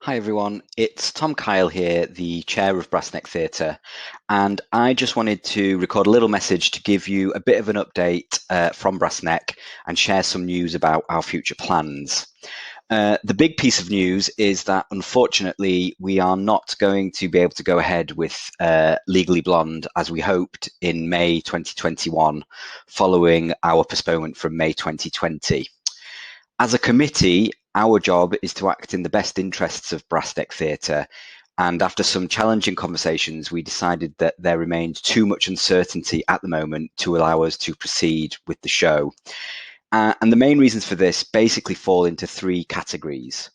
Hi everyone, it's Tom Kyle here, the chair of BrassNeck Theatre, and I just wanted to record a little message to give you a bit of an update from BrassNeck and share some news about our future plans. The big piece of news is that unfortunately we are not going to be able to go ahead with Legally Blonde as we hoped in May 2021, following our postponement from May 2020. As a committee, our job is to act in the best interests of BrassNeck Theatre, and after some challenging conversations, we decided that there remained too much uncertainty at the moment to allow us to proceed with the show. And the main reasons for this basically fall into three categories.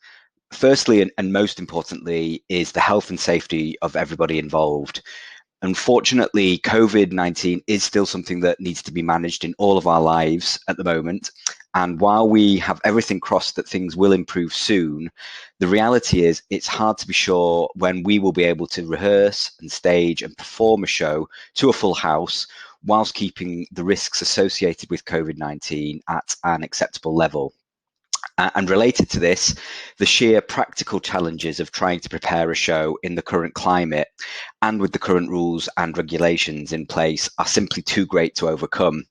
Firstly, and most importantly, is the health and safety of everybody involved. Unfortunately, COVID-19 is still something that needs to be managed in all of our lives at the moment. And while we have everything crossed that things will improve soon, the reality is it's hard to be sure when we will be able to rehearse and stage and perform a show to a full house whilst keeping the risks associated with COVID-19 at an acceptable level. And related to this, the sheer practical challenges of trying to prepare a show in the current climate and with the current rules and regulations in place are simply too great to overcome.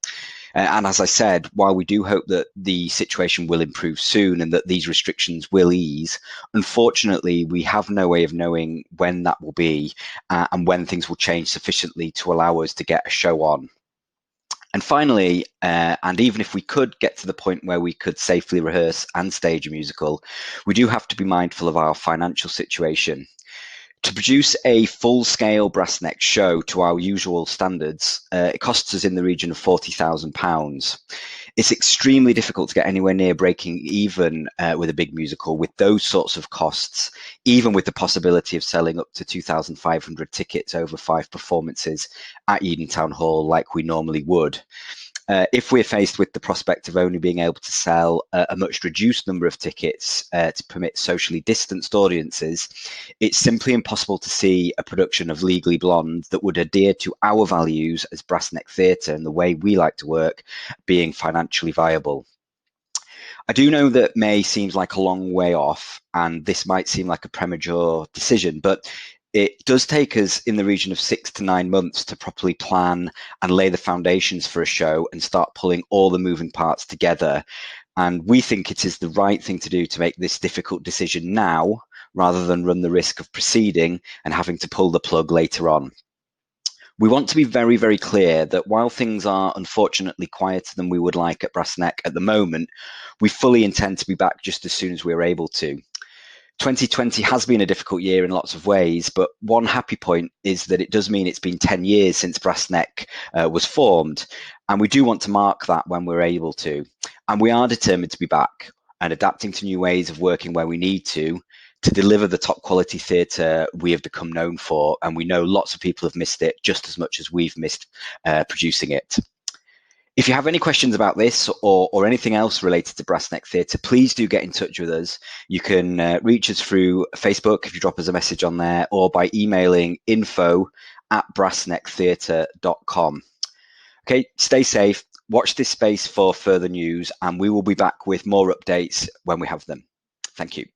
And as I said, while we do hope that the situation will improve soon and that these restrictions will ease, unfortunately, we have no way of knowing when that will be and when things will change sufficiently to allow us to get a show on. And finally, and even if we could get to the point where we could safely rehearse and stage a musical, we do have to be mindful of our financial situation. To produce a full-scale BrassNeck show to our usual standards, it costs us in the region of £40,000. It's extremely difficult to get anywhere near breaking even with a big musical with those sorts of costs, even with the possibility of selling up to 2,500 tickets over 5 performances at Eden Town Hall like we normally would. If we're faced with the prospect of only being able to sell a much reduced number of tickets to permit socially distanced audiences, it's simply impossible to see a production of Legally Blonde that would adhere to our values as BrassNeck Theatre and the way we like to work being financially viable. I do know that May seems like a long way off, and this might seem like a premature decision, but it does take us in the region of 6 to 9 months to properly plan and lay the foundations for a show and start pulling all the moving parts together. And we think it is the right thing to do to make this difficult decision now, rather than run the risk of proceeding and having to pull the plug later on. We want to be very, very clear that while things are unfortunately quieter than we would like at BrassNeck at the moment, we fully intend to be back just as soon as we're able to. 2020 has been a difficult year in lots of ways, but one happy point is that it does mean it's been 10 years since BrassNeck was formed, and we do want to mark that when we're able to. And we are determined to be back and adapting to new ways of working where we need to deliver the top quality theatre we have become known for, and we know lots of people have missed it just as much as we've missed producing it. If you have any questions about this or anything else related to BrassNeck Theatre, please do get in touch with us. You can reach us through Facebook if you drop us a message on there, or by emailing info@brassnecktheatre.com. Okay, stay safe, watch this space for further news, and we will be back with more updates when we have them. Thank you.